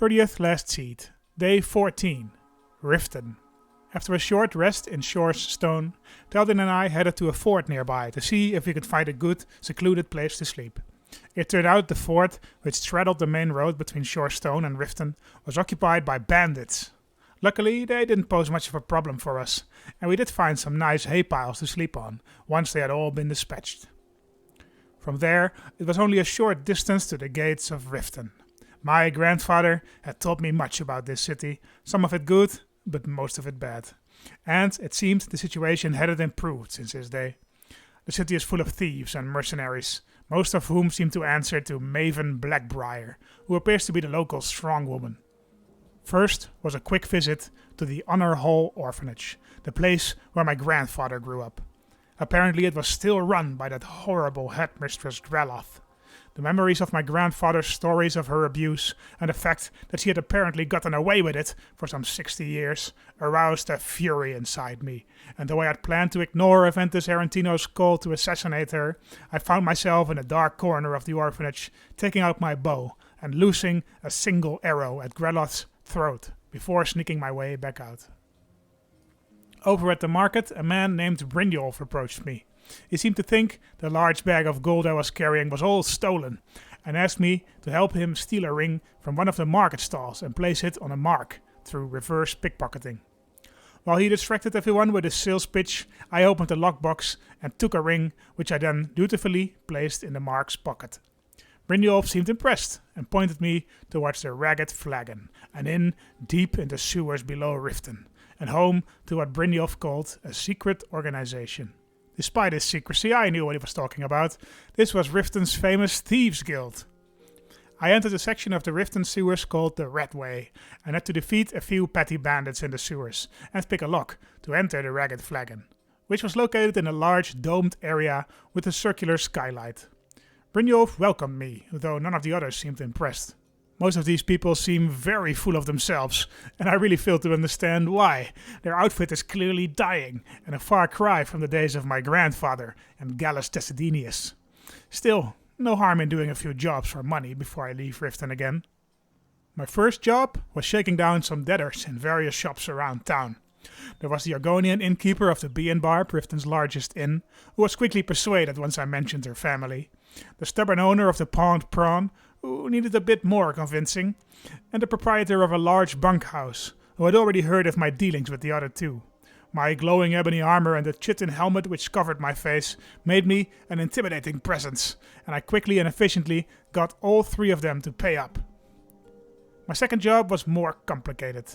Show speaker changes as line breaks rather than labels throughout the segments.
30th last seed. Day 14. Riften. After a short rest in Shore's Stone, Teldin and I headed to a fort nearby to see if we could find a good, secluded place to sleep. It turned out the fort, which straddled the main road between Shore's Stone and Riften, was occupied by bandits. Luckily, they didn't pose much of a problem for us, and we did find some nice hay piles to sleep on, once they had all been dispatched. From there, it was only a short distance to the gates of Riften. My grandfather had taught me much about this city, some of it good, but most of it bad. And it seemed the situation hadn't improved since his day. The city is full of thieves and mercenaries, most of whom seem to answer to Maven Blackbriar, who appears to be the local strongwoman. First was a quick visit to the Honor Hall Orphanage, the place where my grandfather grew up. Apparently it was still run by that horrible headmistress Greloth. The memories of my grandfather's stories of her abuse and the fact that she had apparently gotten away with it for some 60 years aroused a fury inside me, and though I had planned to ignore Aventus Arantino's call to assassinate her, I found myself in a dark corner of the orphanage, taking out my bow and loosing a single arrow at Greloth's throat before sneaking my way back out. Over at the market, a man named Brynjolf approached me. He seemed to think the large bag of gold I was carrying was all stolen, and asked me to help him steal a ring from one of the market stalls and place it on a mark through reverse pickpocketing. While he distracted everyone with his sales pitch, I opened the lockbox and took a ring, which I then dutifully placed in the mark's pocket. Brynjolf seemed impressed and pointed me towards the Ragged Flagon, an inn deep in the sewers below Riften, and home to what Brynjolf called a secret organization. Despite his secrecy, I knew what he was talking about. This was Riften's famous Thieves Guild. I entered a section of the Riften sewers called the Red Way, and had to defeat a few petty bandits in the sewers, and pick a lock to enter the Ragged Flagon, which was located in a large domed area with a circular skylight. Brynjolf welcomed me, though none of the others seemed impressed. Most of these people seem very full of themselves, and I really fail to understand why. Their outfit is clearly dying, and a far cry from the days of my grandfather and Gallus Desidenius. Still, no harm in doing a few jobs for money before I leave Riften again. My first job was shaking down some debtors in various shops around town. There was the Argonian innkeeper of the Bee and Barb, Riften's largest inn, who was quickly persuaded once I mentioned her family. The stubborn owner of the Pawned Prawn, who needed a bit more convincing, and the proprietor of a large bunkhouse, who had already heard of my dealings with the other two. My glowing ebony armor and the chitin helmet which covered my face made me an intimidating presence, and I quickly and efficiently got all three of them to pay up. My second job was more complicated.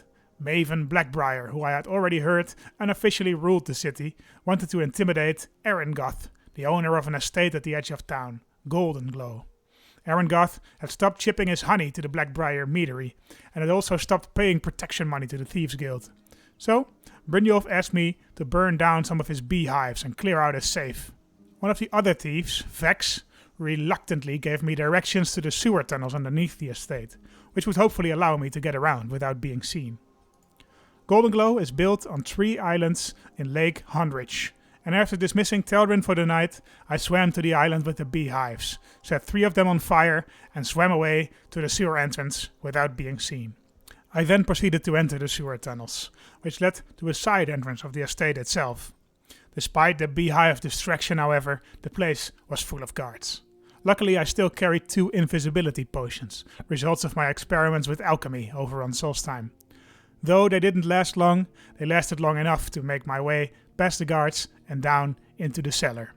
Maven Blackbriar, who I had already heard unofficially ruled the city, wanted to intimidate Erengoth, the owner of an estate at the edge of town, Goldenglow. Erengoth had stopped shipping his honey to the Blackbriar meadery, and had also stopped paying protection money to the Thieves Guild. So, Brynjolf asked me to burn down some of his beehives and clear out his safe. One of the other thieves, Vex, reluctantly gave me directions to the sewer tunnels underneath the estate, which would hopefully allow me to get around without being seen. Goldenglow is built on 3 islands in Lake Honrich, and after dismissing Teldrin for the night, I swam to the island with the beehives, set 3 of them on fire, and swam away to the sewer entrance without being seen. I then proceeded to enter the sewer tunnels, which led to a side entrance of the estate itself. Despite the beehive distraction, however, the place was full of guards. Luckily, I still carried 2 invisibility potions, results of my experiments with alchemy over on Solstheim. Though they didn't last long, they lasted long enough to make my way past the guards and down into the cellar.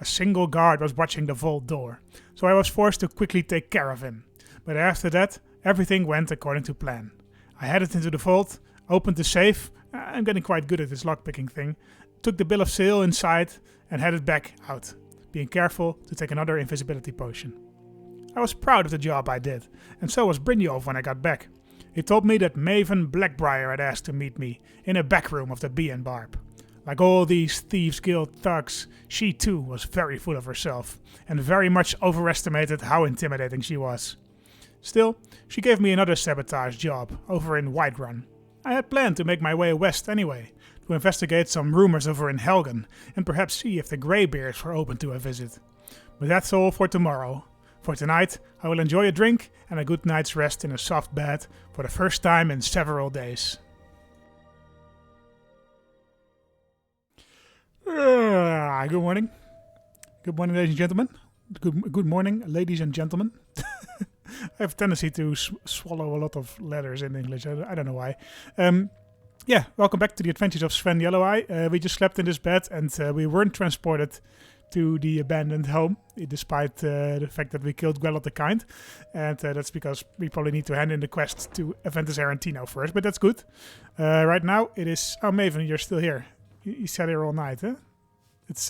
A single guard was watching the vault door, so I was forced to quickly take care of him. But after that, everything went according to plan. I headed into the vault, opened the safe, I'm getting quite good at this lockpicking thing, took the bill of sale inside and headed back out, being careful to take another invisibility potion. I was proud of the job I did, and so was Brynjolf when I got back. He told me that Maven Blackbriar had asked to meet me in a back room of the Bee and Barb. Like all these Thieves Guild thugs, she too was very full of herself, and very much overestimated how intimidating she was. Still, she gave me another sabotage job over in Whiterun. I had planned to make my way west anyway, to investigate some rumors over in Helgen, and perhaps see if the Greybeards were open to a visit. But that's all for tomorrow. For tonight, I will enjoy a drink and a good night's rest in a soft bed for the first time in several days. Good morning. Good morning, ladies and gentlemen. Good morning, ladies and gentlemen. I have a tendency to swallow a lot of letters in English. I don't know why. Welcome back to the adventures of Sven Yellow-Eye. We just slept in this bed and we weren't transported to the abandoned home, despite the fact that we killed Gwelot the Kind. And that's because we probably need to hand in the quest to Aventus Arantino first, but that's good. Right now it is... Oh, Maven, you're still here. You sat here all night, huh? It's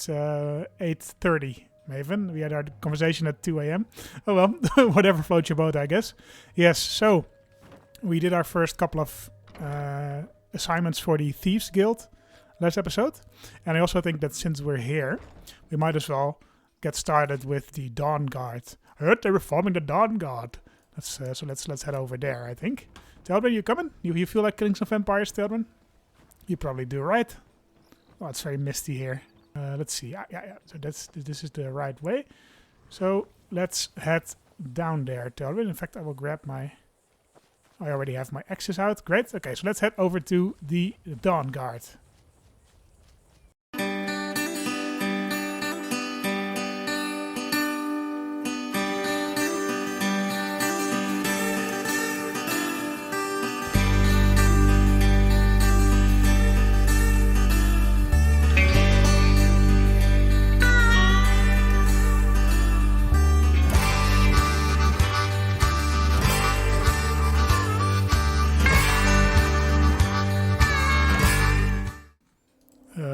8:30, Maven. We had our conversation at 2 a.m. Oh well, whatever floats your boat, I guess. Yes, so we did our first couple of assignments for the Thieves Guild last episode. And I also think that since we're here, we might as well get started with the Dawn Guard. I heard they were forming the Dawn Guard. So let's head over there, I think. Telvin, you coming? You feel like killing some vampires, Telvin? You probably do, right? Oh, it's very misty here. Let's see. Yeah. So this is the right way. So let's head down there, Telvin. In fact, I will grab my... I already have my axes out. Great. Okay, so let's head over to the Dawn Guard.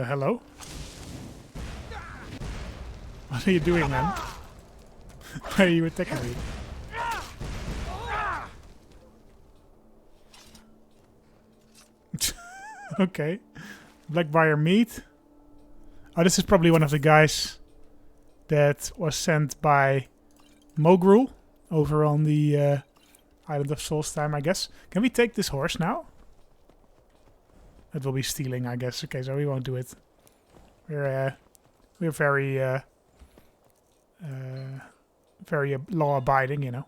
Hello? What are you doing, man? Why are you attacking me? Okay. Blackbriar meat. Oh, this is probably one of the guys that was sent by Mogrul over on the Island of Solstheim, I guess. Can we take this horse now? It will be stealing, I guess. Okay, so we won't do it. We're very very law-abiding, you know.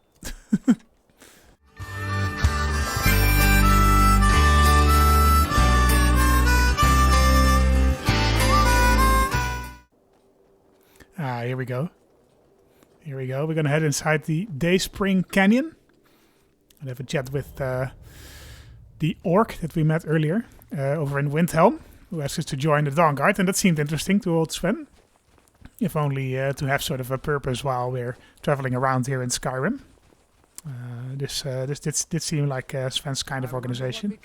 Here we go. Here we go. We're gonna head inside the Dayspring Canyon and have a chat with the orc that we met earlier. Over in Windhelm, who asked us to join the Dawn Guard, and that seemed interesting to old Sven. If only to have sort of a purpose while we're traveling around here in Skyrim. This did seem like Sven's kind of organization.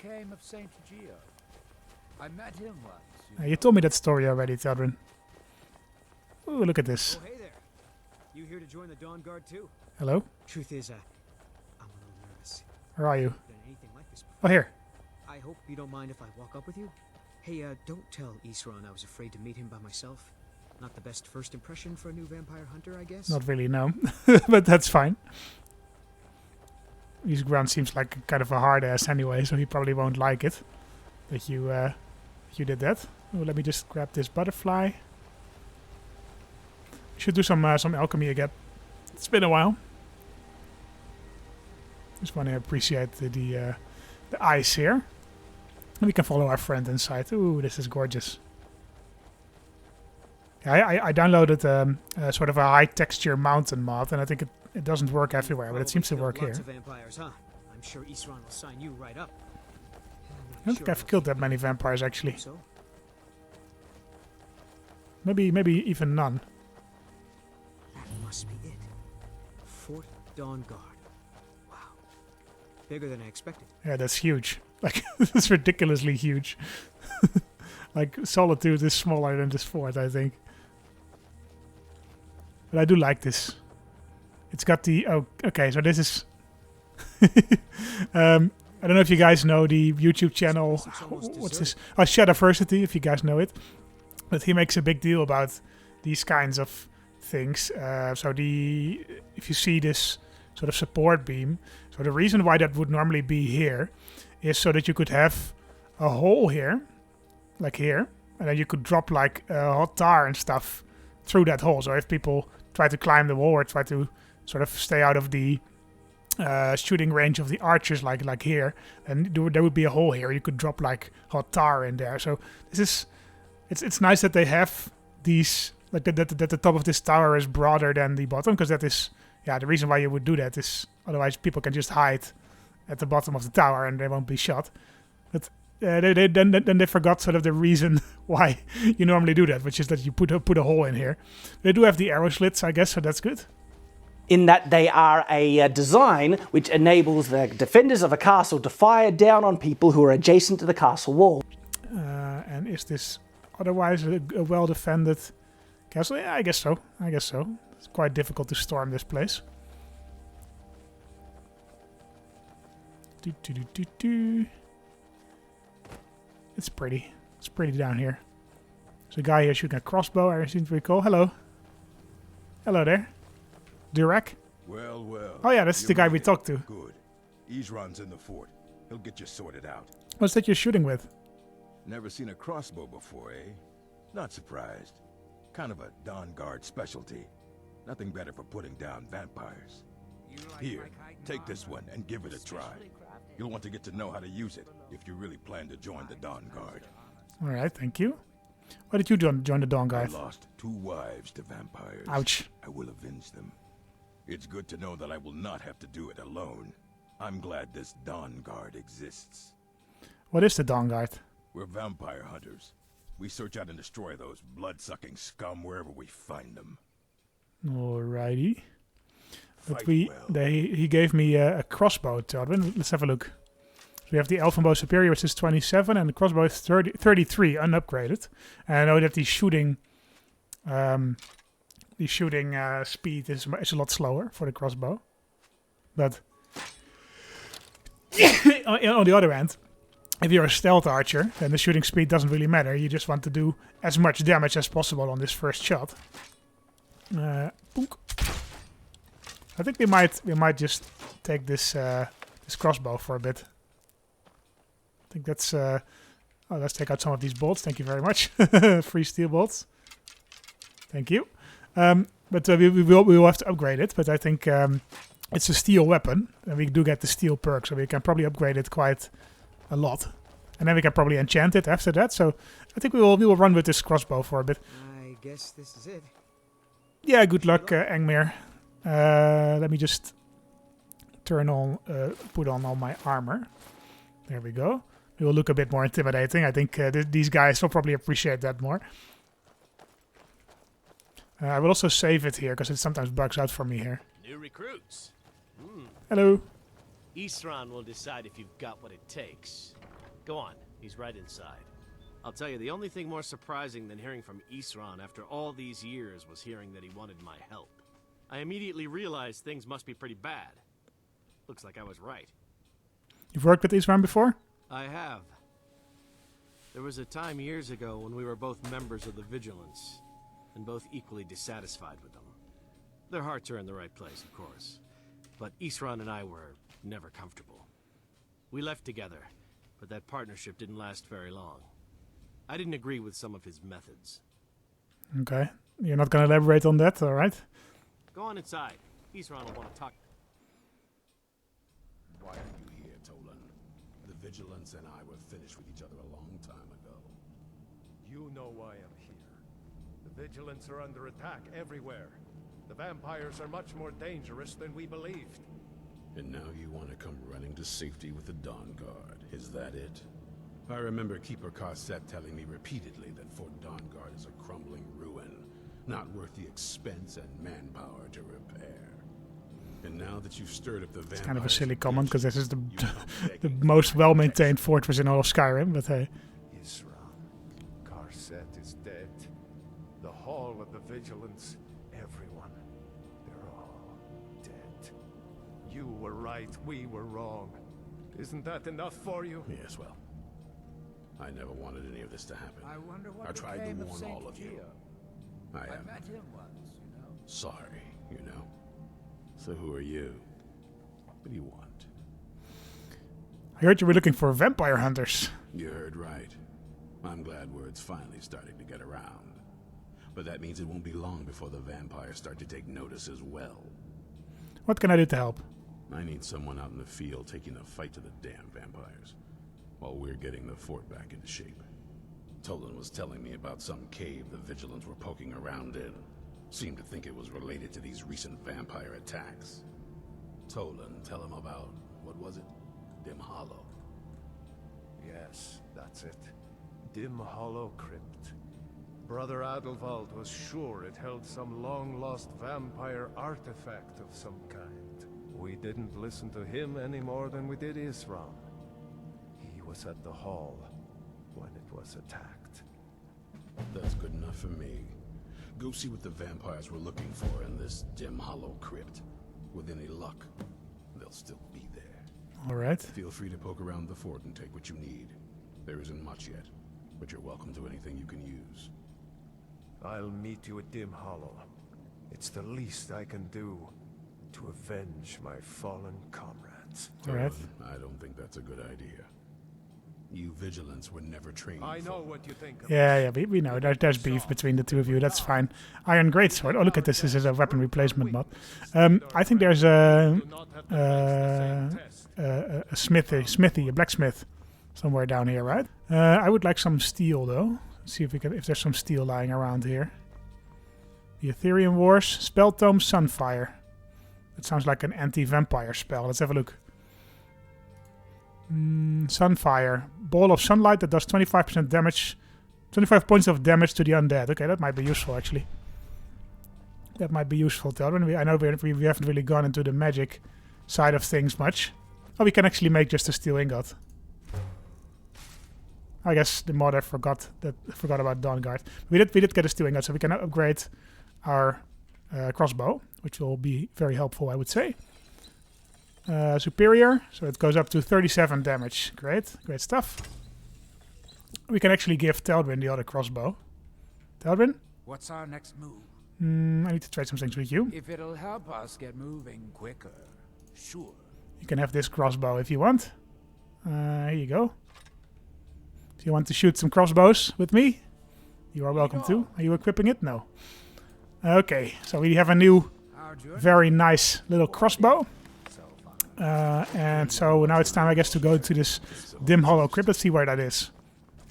I met him once.
You told me that story already, Tadrin. Ooh, look at this.
Oh, hey there. You here to join the Dawn Guard too?
Hello?
Truth is, I'm a little nervous.
Where are you?
Than anything like this before.
Oh, here.
I hope you don't mind if I walk up with you. Hey, don't tell Isran I was afraid to meet him by myself. Not the best first impression for a new vampire hunter, I guess.
Not really, no. But that's fine. Isran seems like kind of a hard ass anyway, so he probably won't like it that you did that. Oh, let me just grab this butterfly. Should do some alchemy again. It's been a while. Just want to appreciate the ice here. And we can follow our friend inside. Ooh, this is gorgeous. Yeah, I downloaded sort of a high texture mountain mod, and I think it doesn't work everywhere, but it seems to work here.
Lots of vampires, huh? I'm sure Isran will sign you right up.
I don't think I've killed that many vampires actually.
So?
Maybe even none.
That must be it. Fort Dawn Guard. Wow. Bigger than I expected.
Yeah, that's huge. Like, it's ridiculously huge. Like, Solitude is smaller than this fort, I think. But I do like this. It's got the... Oh, okay, so this is... I don't know if you guys know the YouTube channel. What's this? Oh, Shadowversity, if you guys know it. But he makes a big deal about these kinds of things. So if you see this sort of support beam, so the reason why that would normally be here is so that you could have a hole here, like here, and then you could drop like hot tar and stuff through that hole. So if people try to climb the wall or try to sort of stay out of the shooting range of the archers, like here, and there would be a hole here. You could drop like hot tar in there. So this is, it's nice that they have these, like that the top of this tower is broader than the bottom, because that is, yeah, the reason why you would do that is otherwise people can just hide at the bottom of the tower and they won't be shot. But they forgot sort of the reason why you normally do that, which is that you put a hole in here. They do have the arrow slits, I guess, so that's good.
In that they are a design which enables the defenders of a castle to fire down on people who are adjacent to the castle wall.
And is this otherwise a well-defended castle? Yeah, I guess so. It's quite difficult to storm this place. It's pretty. It's pretty down here. There's a guy here shooting a crossbow, I seem to recall. Hello. Hello there. Durek?
Well.
Oh yeah, this is the guy we talked to.
Good. Isran's in the fort. He'll get you sorted out.
What's that you're shooting with?
Never seen a crossbow before, eh? Not surprised. Kind of a Dawn Guard specialty. Nothing better for putting down vampires. Here, take this one and give it a try. You'll want to get to know how to use it if you really plan to join the Dawn Guard.
Alright, thank you. Why did you join the Dawn Guard?
I lost 2 wives to vampires.
Ouch.
I will avenge them. It's good to know that I will not have to do it alone. I'm glad this Dawn Guard exists.
What is the Dawn Guard?
We're vampire hunters. We search out and destroy those blood-sucking scum wherever we find them.
Alrighty. But
Fight well.
he gave me a crossbow, Todwin. Let's have a look. So we have the Elfin Bow Superior, which is 27, and the crossbow is 33, unupgraded. And I know that the shooting speed is a lot slower for the crossbow. But on the other hand, if you're a stealth archer, then the shooting speed doesn't really matter. You just want to do as much damage as possible on this first shot. Boonk. I think we might just take this this crossbow for a bit. I think that's. Let's take out some of these bolts. Thank you very much. Free steel bolts. Thank you. But we will have to upgrade it. But I think it's a steel weapon, and we do get the steel perk, so we can probably upgrade it quite a lot, and then we can probably enchant it after that. So I think we will run with this crossbow for a bit.
I guess this is it.
Yeah, good luck, Engmir. Let me just put on all my armor. There we go. It will look a bit more intimidating. I think these guys will probably appreciate that more. I will also save it here, because it sometimes bugs out for me here.
New recruits.
Hello.
Isran will decide if you've got what it takes. Go on, he's right inside. I'll tell you, the only thing more surprising than hearing from Isran after all these years was hearing that he wanted my help. I immediately realized things must be pretty bad. Looks like I was right.
You've worked with Isran before?
I have. There was a time years ago when we were both members of the Vigilance, and both equally dissatisfied with them. Their hearts are in the right place, of course, but Isran and I were never comfortable. We left together, but that partnership didn't last very long. I didn't agree with some of his methods.
Okay. You're not going to elaborate on that, alright?
Go on inside. Isran will want to talk.
Why are you here, Tolan? The Vigilance and I were finished with each other a long time ago.
You know why I'm here. The Vigilance are under attack everywhere. The vampires are much more dangerous than we believed.
And now you want to come running to safety with the Dawn Guard, is that it? I remember Keeper Carset telling me repeatedly that Fort Dawn Guard is a crumbling ruin, not worth the expense and manpower to repair. And now that you've stirred up the vampires...
It's kind of a silly comment, because this is the most well-maintained fortress in all of Skyrim, but hey.
Isran. Carset is dead. The Hall of the Vigilance. Everyone. They're all dead. You were right, we were wrong. Isn't that enough for you?
Yes, well, I never wanted any of this to happen.
I wonder what
I tried to
became of
warn
Saint
all of you.
Geo.
I am
met him once, you know.
sorry, you know. So who are you? What do you want?
I heard you were looking for vampire hunters.
You heard right. I'm glad word's finally starting to get around. But that means it won't be long before the vampires start to take notice as well.
What can I do to help?
I need someone out in the field taking the fight to the damn vampires, while we're getting the fort back into shape. Tolan was telling me about some cave the Vigilants were poking around in. Seemed to think it was related to these recent vampire attacks. Tolan, tell him about, what was it? Dim Hollow.
Yes, that's it. Dim Hollow Crypt. Brother Adelwald was sure it held some long-lost vampire artifact of some kind. We didn't listen to him any more than we did Isram. He was at the hall when it was attacked.
That's good enough for me. Go see what the vampires were looking for in this Dim Hollow Crypt. With any luck, they'll still be there.
Alright.
Feel free to poke around the fort and take what you need. There isn't much yet, but you're welcome to anything you can use.
I'll meet you at Dim Hollow. It's the least I can do to avenge my fallen comrades.
Alright.
I don't think that's a good idea. You Vigilants were never trained.
I know what you think of
Yeah, we know. There's beef between the two of you. That's fine. Iron Greatsword. Oh, look at this. This is a weapon replacement mod. I think there's a smithy, a blacksmith somewhere down here, right? I would like some steel, though. Let's see if there's some steel lying around here. The Ethereum Wars, Spell Tome, Sunfire. That sounds like an anti-vampire spell. Let's have a look. Sunfire. Ball of sunlight that does 25% damage. 25 points of damage to the undead. Okay, that might be useful, actually. That might be useful, Telvin. I know we haven't really gone into the magic side of things much. Oh, we can actually make just a steel ingot. I guess the modder forgot about Dawnguard. We did get a steel ingot, so we can upgrade our crossbow, which will be very helpful, I would say. Superior, so it goes up to 37 damage. Great stuff. We can actually give Teldwin the other crossbow. Teldwin?
What's our next move?
I need to trade some things with you.
If it'll help us get moving quicker, sure.
You can have this crossbow if you want. Here you go. If you want to shoot some crossbows with me, you are welcome to. Are you equipping it? No. Okay, so we have a new, very nice little crossbow. And so now it's time, I guess, to go to this Dim Hollow Crypt. Let's see where that is.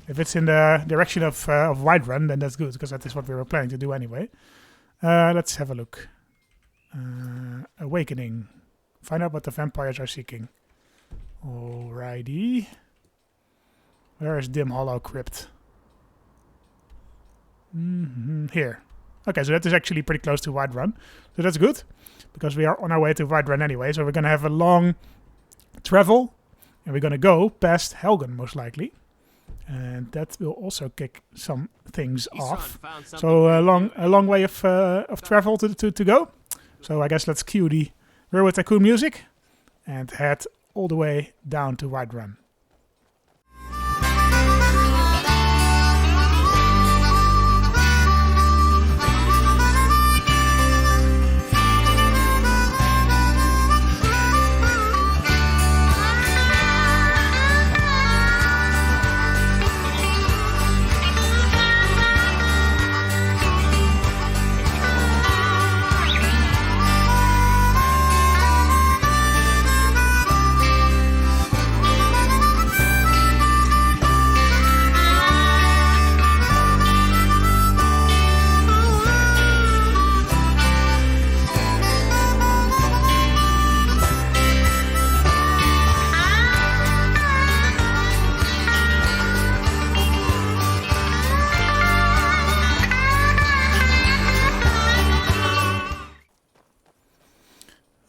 If it's in the direction of Whiterun, then that's good, because that is what we were planning to do anyway. Let's have a look. Awakening. Find out what the vampires are seeking. Alrighty. Where is Dim Hollow Crypt? Here. Okay, so that is actually pretty close to Whiterun. So that's good, because we are on our way to Whiterun anyway. So we're going to have a long travel, and we're going to go past Helgen, most likely. And that will also kick some things off. So a long way of travel to go. So I guess let's cue the Railway Tycoon music and head all the way down to Whiterun.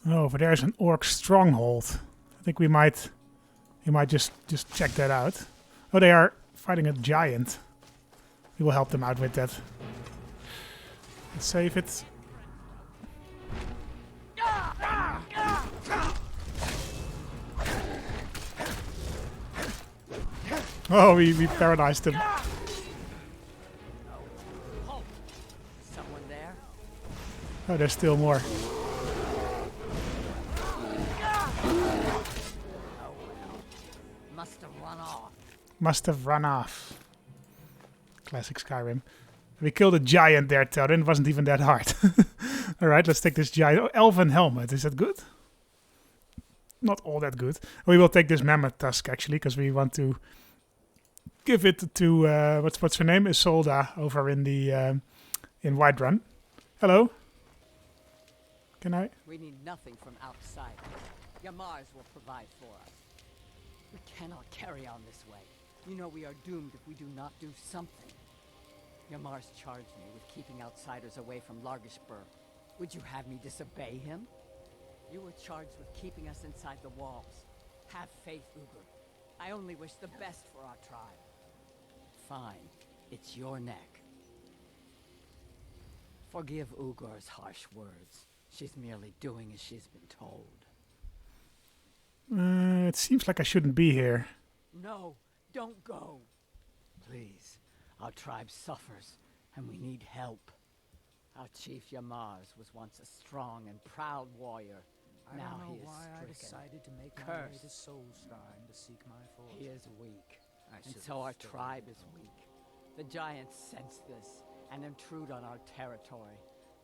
Over there is an orc stronghold. I think we might just check that out. Oh, they are fighting a giant. We will help them out with that. Let's save it. Oh, we paralyzed him.
Someone there?
Oh, there's still more.
Must have run off.
Must have run off. Classic Skyrim. We killed a giant there, Theoden. It wasn't even that hard. Alright, let's take this giant... Oh, elven helmet. Is that good? Not all that good. We will take this mammoth tusk, actually, because we want to give it to... what's her name? Isolda over in the... in Whiterun. Hello? Can I?
We need nothing from outside. Yamars will provide for us. We cannot carry on this way. You know we are doomed if we do not do something. Yamars charged me with keeping outsiders away from Largashburg. Would you have me disobey him? You were charged with keeping us inside the walls. Have faith, Ugur. I only wish the best for our tribe. Fine. It's your neck. Forgive Ugur's harsh words. She's merely doing as she's been told.
It seems like I shouldn't be here.
No, don't go. Please, our tribe suffers, and we need help. Our chief Yamars was once a strong and proud warrior.
I
Now
don't
he
know
is
why I
stricken.
decided to make my way to
Cursed.
Soulstein to seek my fortune.
He is weak,
I
and
should
so
have
our
stayed
tribe
with
is
him.
weak. The giants sense this and intrude on our territory.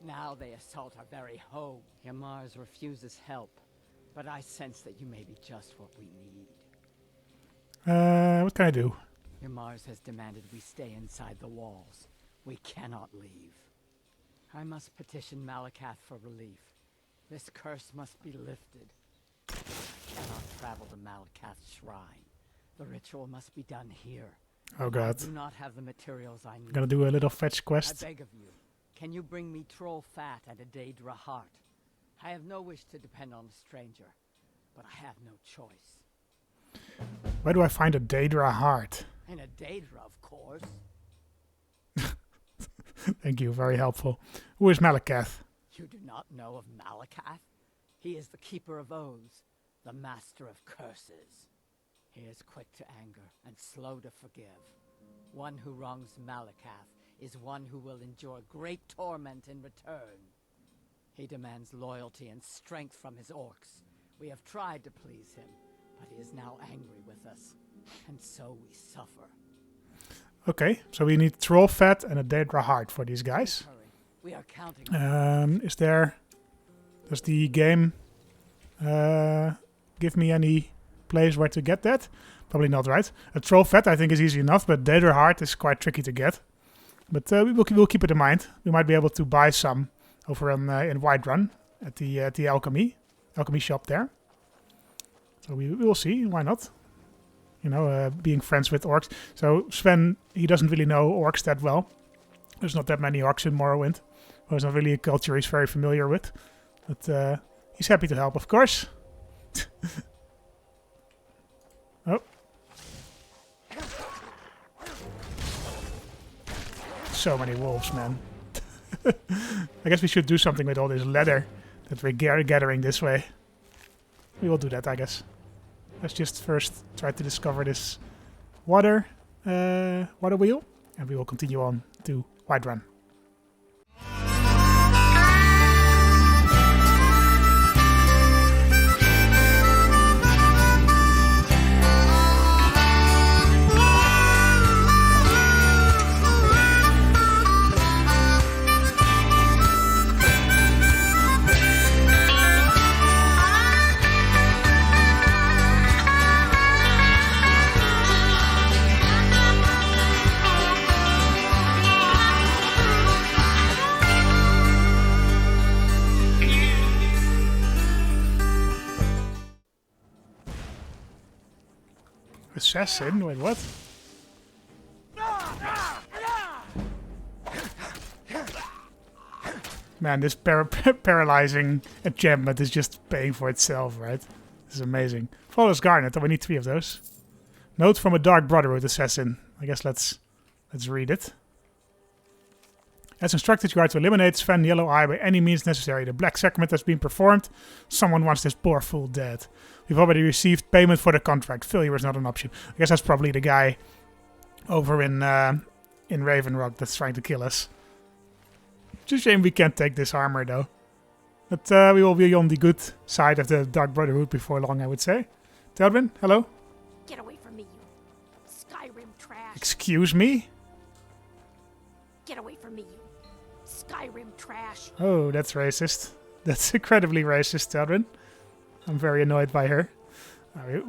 Now they assault our very home. Yamars refuses help, but I sense that you may be just what we need.
What can I do?
Yamars has demanded we stay inside the walls. We cannot leave. I must petition Malakath for relief. This curse must be lifted. I cannot travel to Malakath's shrine. The ritual must be done here.
Oh god.
I do not have the materials I need.
I'm gonna do a little fetch
I
quest.
beg of you, can you bring me troll fat and a Daedra heart? I have no wish to depend on a stranger, but I have no choice.
Where do I find a Daedra heart?
And a Daedra, of course.
Thank you, very helpful. Who is Malakath?
You do not know of Malakath? He is the keeper of oaths, the master of curses. He is quick to anger and slow to forgive. One who wrongs Malakath is one who will endure great torment in return. He demands loyalty and strength from his orcs. We have tried to please him, but he is now angry with us, and so we suffer.
Okay, so we need troll fat and a Daedra heart for these guys.
Hurry, we are counting on
Does the game give me any place where to get that? Probably not, right? A troll fat I think is easy enough, but Daedra heart is quite tricky to get. But we'll keep it in mind. We might be able to buy some over in Whiterun at the alchemy shop there. So we will see. Why not? You know, being friends with orcs. So Sven, he doesn't really know orcs that well. There's not that many orcs in Morrowind. Well, it's not really a culture he's very familiar with. But he's happy to help, of course. Oh. So many wolves, man. I guess we should do something with all this leather that we're gathering this way. We will do that, I guess. Let's just first try to discover this water wheel, and we will continue on to Whiterun. Assassin? Wait, what? Man, this paralyzing enchantment is just paying for itself, right? This is amazing. Flawless Garnet. Oh, we need 3 of those. Note from a Dark Brotherhood assassin. I guess let's read it. As instructed, you are to eliminate Sven Yellow-Eye by any means necessary. The Black Sacrament has been performed. Someone wants this poor fool dead. We've already received payment for the contract. Failure is not an option. I guess that's probably the guy over in Raven Rock that's trying to kill us. It's a shame we can't take this armor, though. But we will be on the good side of the Dark Brotherhood before long, I would say. Telvin, hello?
Get away from me, you Skyrim trash.
Excuse me?
Get away from me, you Skyrim trash.
Oh, that's racist. That's incredibly racist, Teldrin. I'm very annoyed by her.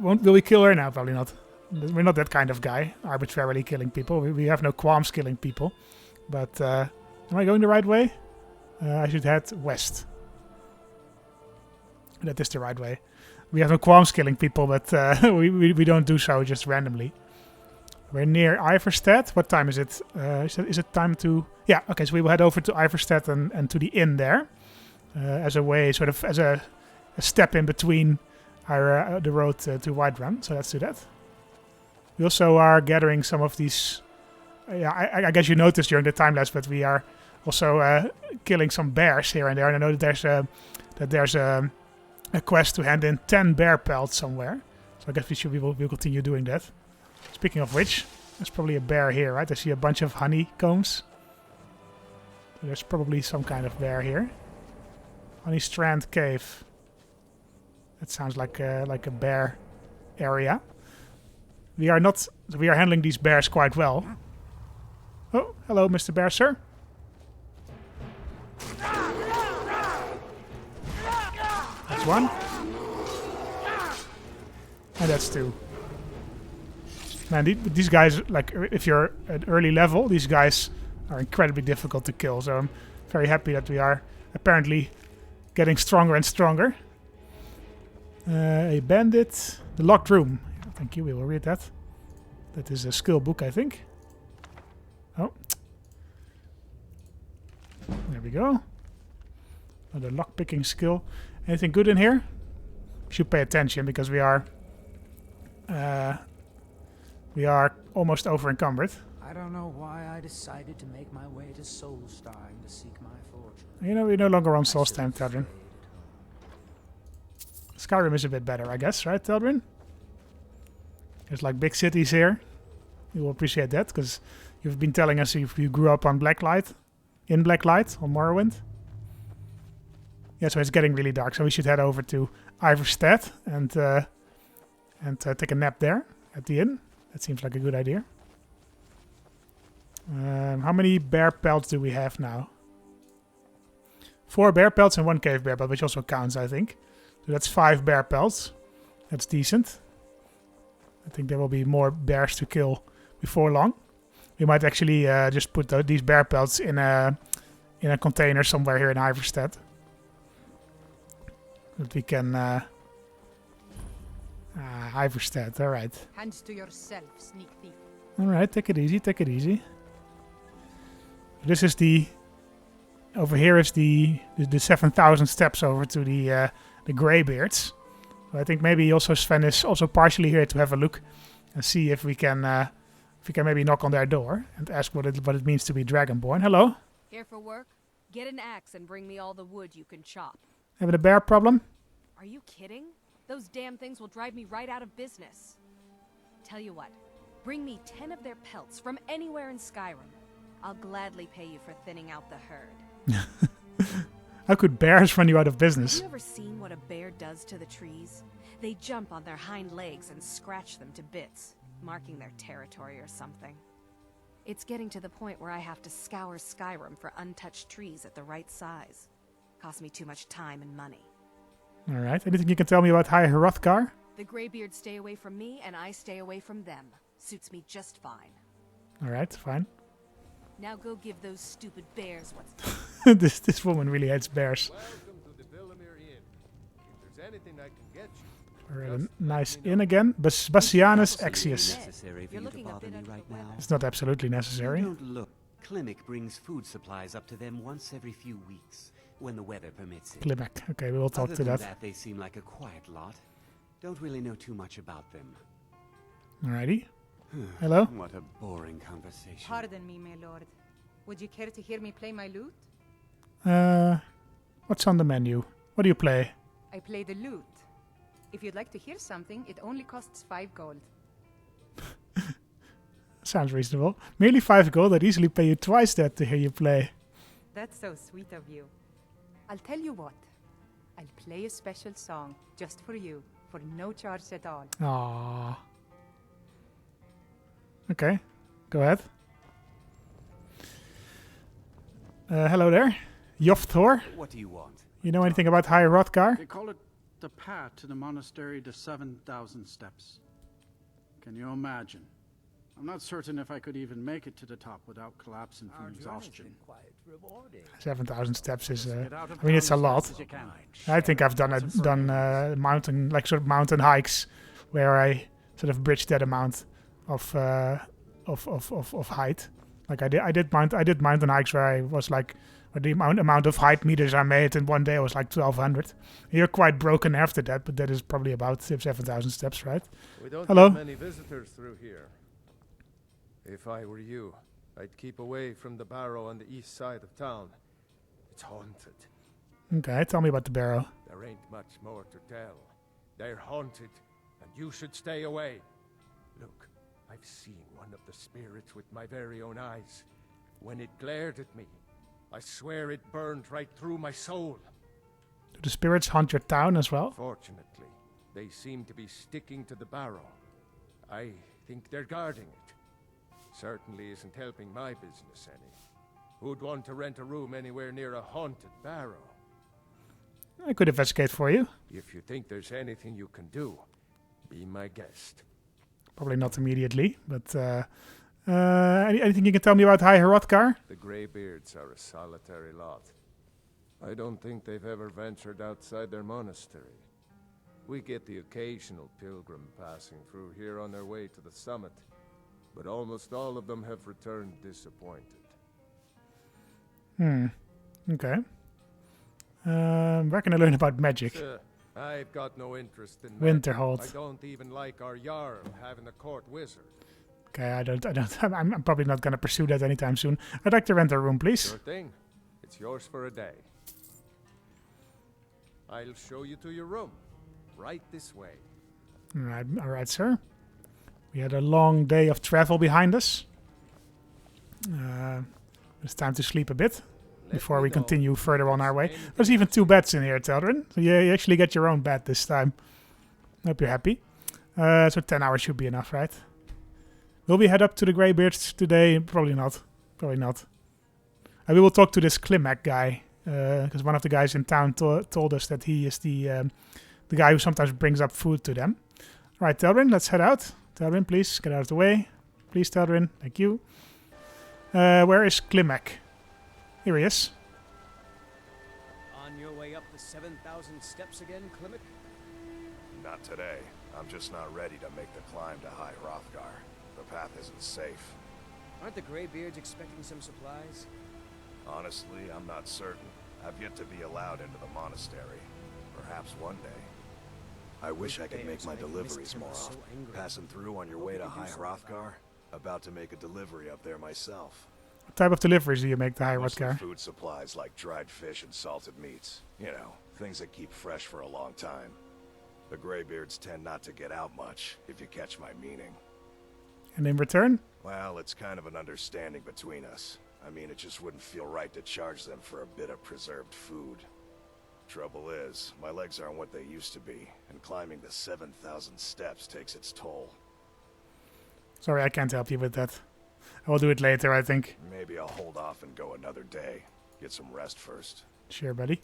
Will we kill her now? Probably not. We're not that kind of guy, arbitrarily killing people. We have no qualms killing people. But, am I going the right way? I should head west. That is the right way. We have no qualms killing people, but we don't do so just randomly. We're near Iverstead. What time is it? Is it time to... Yeah, okay, so we will head over to Iverstead and to the inn there. As a way, sort of, as a step in between our the road to Whiterun. So let's do that. We also are gathering some of these... I guess you noticed during the time lapse, but we are also killing some bears here and there. And I know that there's a quest to hand in 10 bear pelts somewhere. So I guess we'll continue doing that. Speaking of which, there's probably a bear here, right? I see a bunch of honeycombs. So there's probably some kind of bear here. Honey Strand Cave. That sounds like a bear area. We are handling these bears quite well. Oh, hello, Mr. Bear, sir. That's one. And that's two. Man, these guys, like, if you're at early level, these guys are incredibly difficult to kill. So I'm very happy that we are apparently getting stronger and stronger. A bandit. The locked room. Thank you, we will read that. That is a skill book, I think. Oh. There we go. Another lockpicking skill. Anything good in here? Should pay attention because we are almost over encumbered.
I don't know why I decided to make my way to Soulstein to seek my fortune.
You know, we're no longer on Soulstein, Teldrin. Skyrim is a bit better, I guess, right, Teldrin? There's like big cities here. You will appreciate that, because you've been telling us if you grew up on Blacklight, in Blacklight, on Morrowind. Yeah, so it's getting really dark, so we should head over to Iverstead and take a nap there at the inn. That seems like a good idea. How many bear pelts do we have now? 4 bear pelts and 1 cave bear pelt, which also counts, I think. So that's 5 bear pelts. That's decent. I think there will be more bears to kill before long. We might actually just put these bear pelts in a container somewhere here in Iverstead. That we can... Iverstead, alright.
Hands to yourself, sneak thief.
Alright, take it easy, take it easy. This is the... Over here is the 7,000 steps over to the Greybeards. So I think maybe also Sven is also partially here to have a look and see if we can maybe knock on their door and ask what it means to be Dragonborn. Hello?
Here for work? Get an axe and bring me all the wood you can chop.
Having a bear problem?
Are you kidding? Those damn things will drive me right out of business. Tell you what, bring me 10 of their pelts from anywhere in Skyrim. I'll gladly pay you for thinning out the herd.
How could bears run you out of business?
Have you ever seen what a bear does to the trees? They jump on their hind legs and scratch them to bits, marking their territory or something. It's getting to the point where I have to scour Skyrim for untouched trees at the right size. Costs me too much time and money.
Alright, anything you can tell me about High Hrothgar?
The Greybeards stay away from me, and I stay away from them. Suits me just fine.
Alright, fine.
Now go give those stupid bears what's...
this woman really hates bears.
Welcome to the Villamere Inn. If there's anything I can get you...
We're at a nice inn again. Bassianus Axius.
Necessary for you to bother me right now.
It's not absolutely necessary.
Don't look. Klimek brings food supplies up to them once every few weeks, when the weather permits it.
Klimek. Okay, we will talk
Other
to
than
that.
They seem like a quiet lot. Don't really know too much about them.
Alrighty. Hello?
What a boring conversation.
Pardon me, my lord. Would you care to hear me play my lute?
What's on the menu? What do you play?
I play the lute. If you'd like to hear something, it only costs 5 gold.
Sounds reasonable. Merely 5 gold, I'd easily pay you twice that to hear you play.
That's so sweet of you. I'll tell you what. I'll play a special song just for you, for no charge at all.
Aww. Okay, go ahead. Hello there. Yofthor.
What do you want?
You know anything about High Hrothgar?
They call it the path to the monastery to 7,000 steps. Can you imagine? I'm not certain if I could even make it to the top without collapsing from exhaustion.
7,000 steps is, I mean, it's a lot. I think I've done mountain, like sort of mountain hikes, where I sort of bridged that amount of height. Like I did mountain hikes where I was like, the amount of height meters I made in one day was like 1,200. You're quite broken after that, but that is probably about 7,000 steps, right?
We don't
Hello.
have many visitors through here. If I were you, I'd keep away from the barrow on the east side of town. It's haunted.
Okay, tell me about the barrow.
There ain't much more to tell. They're haunted, and you should stay away. Look, I've seen one of the spirits with my very own eyes. When it glared at me, I swear it burned right through my soul.
Do the spirits haunt your town as well?
Fortunately, they seem to be sticking to the barrow. I think they're guarding it. Certainly isn't helping my business any. Who'd want to rent a room anywhere near a haunted barrow?
I could investigate for you.
If you think there's anything you can do, be my guest.
Probably not immediately, but anything you can tell me about High Hrothgar?
The Greybeards are a solitary lot. I don't think they've ever ventured outside their monastery. We get the occasional pilgrim passing through here on their way to the summit, but almost all of them have returned disappointed.
Okay. Where can I learn about magic?
I've got no interest in
Winterhold.
magic. I don't even like our Jarl having a court wizard.
Okay, I'm probably not gonna pursue that anytime soon. I'd like to rent a room, please.
Sure thing. It's yours for a day. I'll show you to your room. Right this way.
All right, sir. We had a long day of travel behind us. It's time to sleep a bit before we continue further on our way. There's even 2 beds in here, Teldrin. So you actually get your own bed this time. Hope you're happy. So 10 hours should be enough, right? Will we head up to the Greybeards today? Probably not. Probably not. We will talk to this Klimek guy, because one of the guys in town told us that he is the guy who sometimes brings up food to them. All right, Teldrin, let's head out. Teldrin, please get out of the way. Please, Teldrin. Thank you. Where is Klimek? Here he is.
On your way up the 7,000 steps again, Klimek?
Not today. I'm just not ready to make the climb to High Hrothgar. The path isn't safe.
Aren't the Greybeards expecting some supplies?
Honestly, I'm not certain. I've yet to be allowed into the monastery. Perhaps one day. I wish I could make my deliveries more often. Passing through on your way to High Hrothgar? About to make a delivery up there myself.
What type of deliveries do you make to High
Mostly
Hrothgar?
food supplies like dried fish and salted meats. You know, things that keep fresh for a long time. The Greybeards tend not to get out much, if you catch my meaning.
And in return?
Well, it's kind of an understanding between us. I mean, it just wouldn't feel right to charge them for a bit of preserved food. Trouble is, my legs aren't what they used to be, and climbing the 7,000 steps takes its toll.
Sorry, I can't help you with that. I will do it later, I think.
Maybe I'll hold off and go another day. Get some rest first.
Sure, buddy.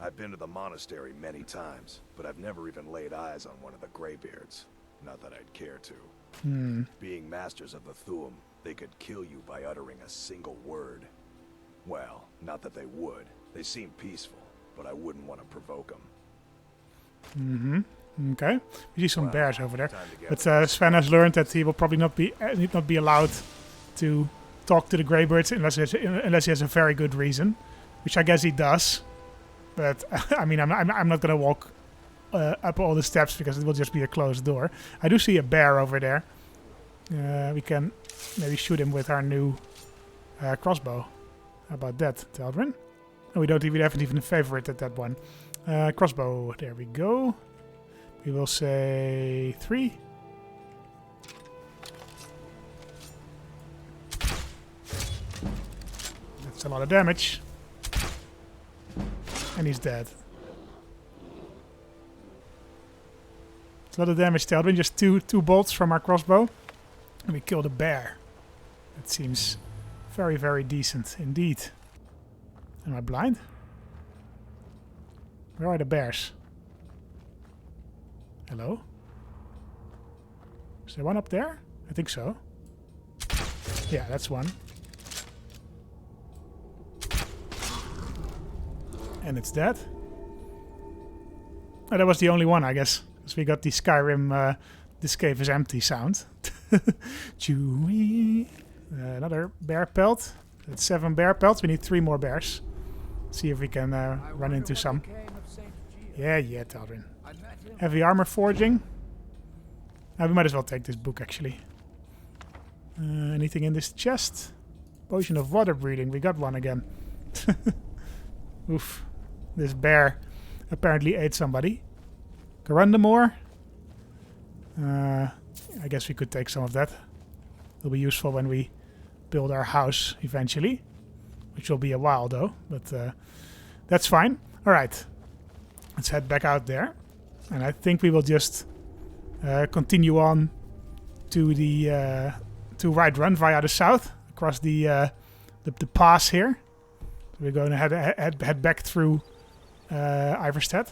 I've been to the monastery many times, but I've never even laid eyes on one of the Greybeards. Not that I'd care to. Being masters of the Thuum, they could kill you by uttering a single word. Well, not that they would. They seem peaceful, but I wouldn't want to provoke them.
Okay. We see some bears over there. But Sven has learned that he will probably not be allowed to talk to the Greybeards unless he has a very good reason, which I guess he does. But I mean, I'm not gonna walk up all the steps because it will just be a closed door. I do see a bear over there. We can maybe shoot him with our new crossbow. How about that, Teldrin? Oh, we haven't even favorited that one. Crossbow. There we go. We will say 3. That's a lot of damage. And he's dead. It's a lot of damage, Teldrin. Just two bolts from our crossbow. And we killed a bear. That seems very, very decent indeed. Am I blind? Where are the bears? Hello? Is there one up there? I think so. Yeah, that's one. And it's dead. Oh, that was the only one, I guess. Because we got the Skyrim this cave is empty sound. Chewy. Another bear pelt. That's 7 bear pelts. We need 3 more bears. See if we can run into some. Yeah, Talrin. Heavy armor forging. We might as well take this book, actually. Anything in this chest? Potion of water breathing. We got one again. Oof. This bear apparently ate somebody. Garundamore. I guess we could take some of that. It'll be useful when we build our house eventually. Which will be a while though. But that's fine. Alright. Let's head back out there. And I think we will just continue on to the to Run via the south. Across the pass here. So we're going to head back through Iverstead.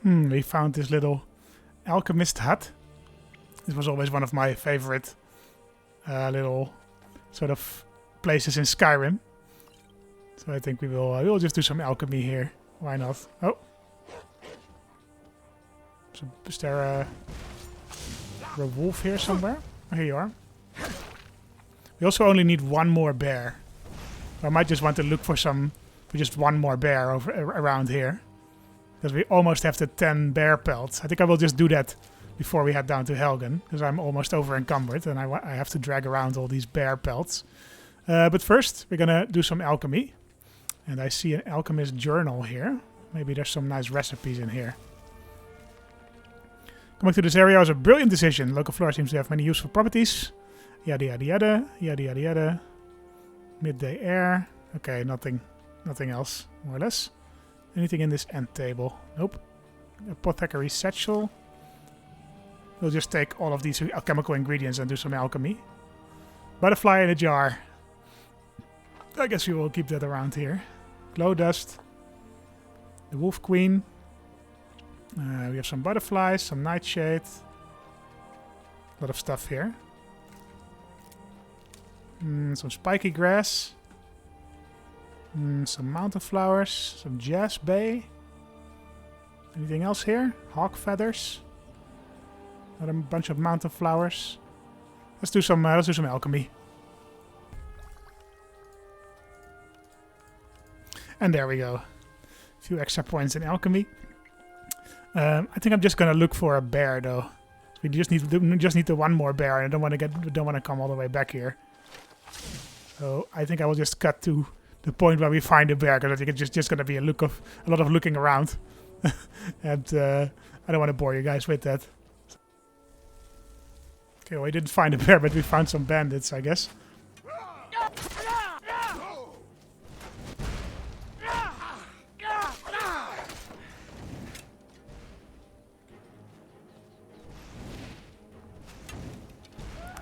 We found this little alchemist hut. This was always one of my favorite little sort of places in Skyrim. So I think we'll just do some alchemy here. Why not? Oh. So is there a wolf here somewhere? Oh, here you are. We also only need 1 more bear. I might just want to look for just 1 more bear around here. Because we almost have the 10 bear pelts. I think I will just do that before we head down to Helgen. Because I'm almost over encumbered and I have to drag around all these bear pelts. But first, we're going to do some alchemy. And I see an alchemist journal here. Maybe there's some nice recipes in here. Coming to this area was a brilliant decision. Local flora seems to have many useful properties. Yada yada yada. Yada yada yada. Midday air. Okay, nothing else, more or less. Anything in this end table? Nope. Apothecary satchel. We'll just take all of these alchemical ingredients and do some alchemy. Butterfly in a jar. I guess we will keep that around here. Glow dust. The wolf queen. We have some butterflies, some nightshade. A lot of stuff here. Some spiky grass. Some mountain flowers, some jas bay. Anything else here? Hawk feathers. Another bunch of mountain flowers. Let's do some alchemy. And there we go. A few extra points in alchemy. I think I'm just gonna look for a bear though. We just need the 1 more bear, and I don't want to come all the way back here. So I think I will just cut to the point where we find a bear, because I think it's just going to be a lot of looking around. And I don't want to bore you guys with that. Okay, well, we didn't find a bear, but we found some bandits, I guess.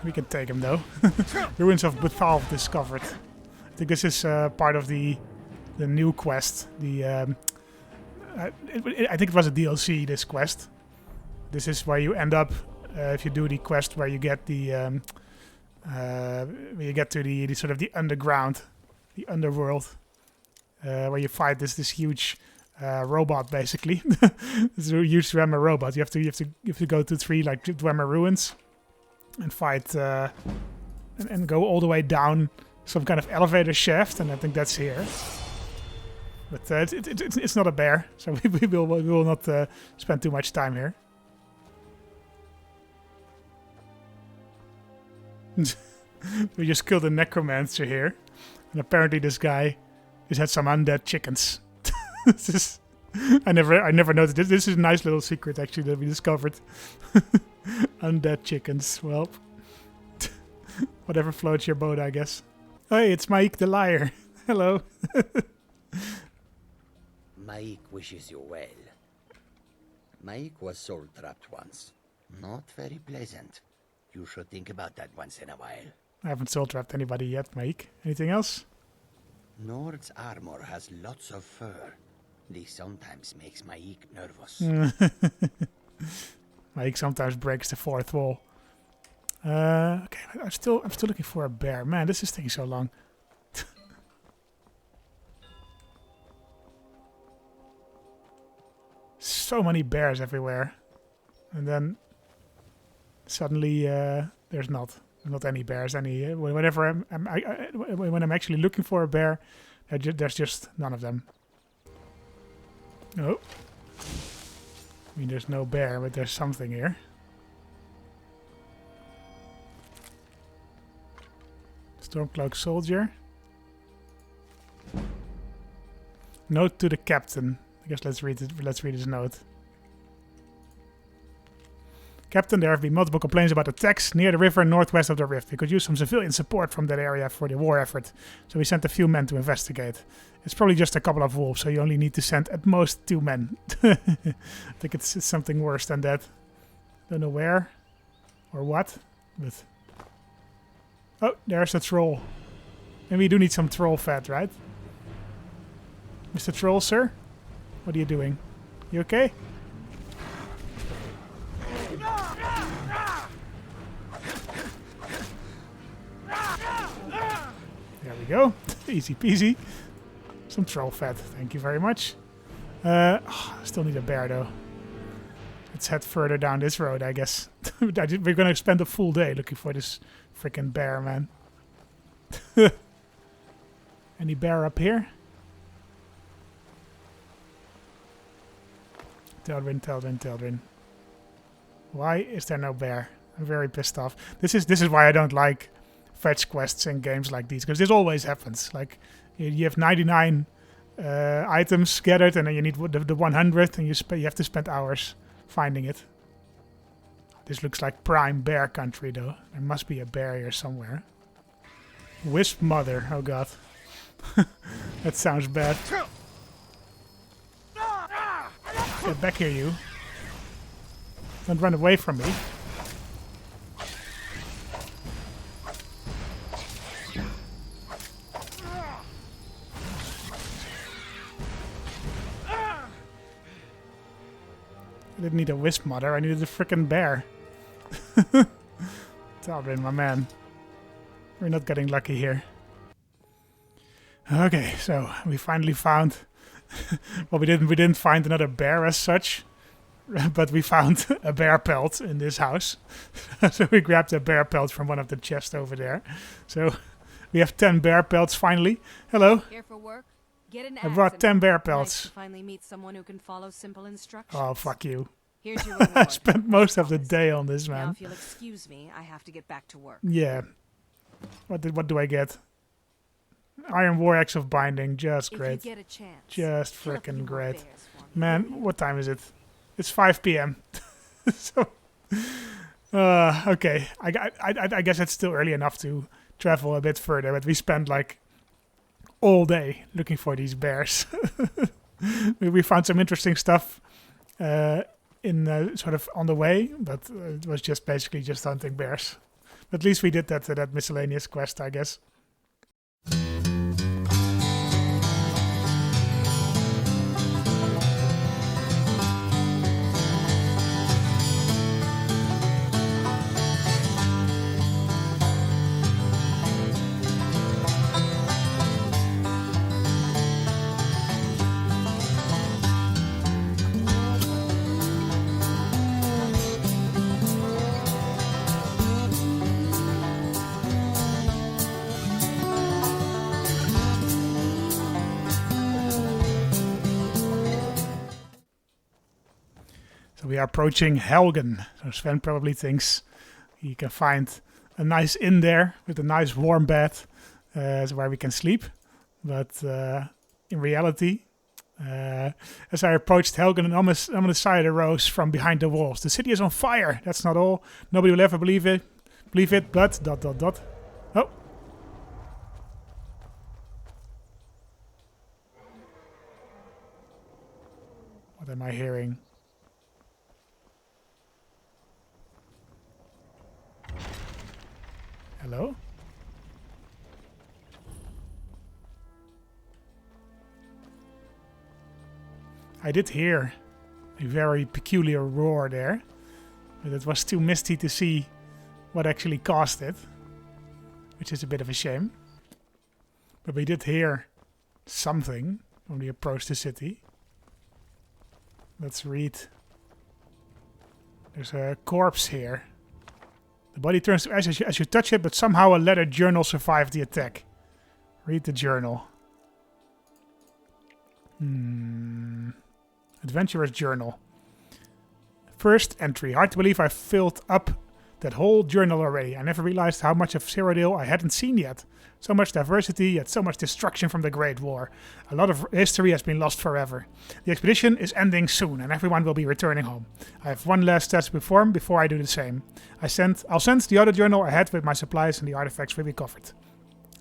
We can take him though. Ruins of Bethal discovered. I think this is part of the new quest. I think it was a DLC, this quest. This is where you end up if you do the quest where you get the when you get to the sort of the underground, the underworld, where you fight this huge robot basically. It's a huge Dwemer robot. You have to go to 3 like Dwemer ruins and fight and go all the way down some kind of elevator shaft, and I think that's here. But it's not a bear, so we will not spend too much time here. We just killed a necromancer here, and apparently this guy just had some undead chickens. This is, I never noticed this. This is a nice little secret actually that we discovered. Undead chickens. Well, whatever floats your boat, I guess. Hey, it's Mike the liar. Hello.
Mike wishes you well. Mike was soul-trapped once. Not very pleasant. You should think about that once in a while.
I haven't soul-trapped anybody yet, Mike. Anything else?
Nord's armor has lots of fur. This sometimes makes Mike nervous.
Mike sometimes breaks the fourth wall. Okay, I'm still looking for a bear. Man, this is taking so long. So many bears everywhere, and then suddenly there's not any bears. Whenever when I'm actually looking for a bear, there's just none of them. Oh, I mean there's no bear, but there's something here. Stormcloak soldier. Note to the captain. I guess let's read it. Let's read his note. Captain, there have been multiple complaints about attacks near the river northwest of the rift. We could use some civilian support from that area for the war effort, so we sent a few men to investigate. It's probably just a couple of wolves, so you only need to send at most 2 men. I think it's something worse than that. Don't know where or what, but... Oh, there's a troll. And we do need some troll fat, right? Mr. Troll, sir? What are you doing? You okay? There we go. Easy peasy. Some troll fat. Thank you very much. Still need a bear though. Let's head further down this road, I guess. We're gonna spend a full day looking for this freaking bear, man. Any bear up here? Teldrin. Why is there no bear? I'm very pissed off. This is why I don't like fetch quests in games like these, because this always happens. Like you have 99 items gathered, and then you need the 100th, and you have to spend hours finding it. This looks like prime bear country, though. There must be a bear here somewhere. Wisp mother. Oh god, that sounds bad. Get back here, you. Don't run away from me. I didn't need a wisp mother, I needed a frickin' bear. Talbin, my man. We're not getting lucky here. Okay, so we finally found... well, we didn't find another bear as such, but we found a bear pelt in this house. So we grabbed a bear pelt from one of the chests over there. So we have 10 bear pelts finally. Hello.
Here for work? Get an
I brought 10 bear pelts.
Nice to finally meet someone who can follow simple instructions.
Oh, fuck you.
Here's your reward.
I spent most of the day on this, man.
Now, if you'll excuse me, I have to get back to work.
Yeah. What do I get? Iron War Axe of Binding, just great.
If you get a chance,
just freaking great. Man, what time is it? It's 5 p.m. So, okay. I guess it's still early enough to travel a bit further, but we spent like all day looking for these bears. We found some interesting stuff in sort of on the way, but it was just basically just hunting bears. But at least we did that miscellaneous quest, I guess. So we are approaching Helgen. So Sven probably thinks he can find a nice inn there with a nice warm bed where we can sleep. But in reality, as I approached Helgen, an ominous sight arose from behind the walls. The city is on fire. That's not all. Nobody will ever believe it. But ... Oh. What am I hearing? Hello? I did hear a very peculiar roar there, but it was too misty to see what actually caused it, which is a bit of a shame. But we did hear something when we approached the city. Let's read. There's a corpse here. The body turns to ash as you touch it, but somehow a leather journal survived the attack. Read the journal. Adventurer's journal. First entry. Hard to believe I filled up that whole journal already. I never realized how much of Cyrodiil I hadn't seen yet. So much diversity, yet so much destruction from the Great War. A lot of history has been lost forever. The expedition is ending soon, and everyone will be returning home. I have one last task to perform before I do the same. I'll send the other journal ahead with my supplies and the artifacts will be covered.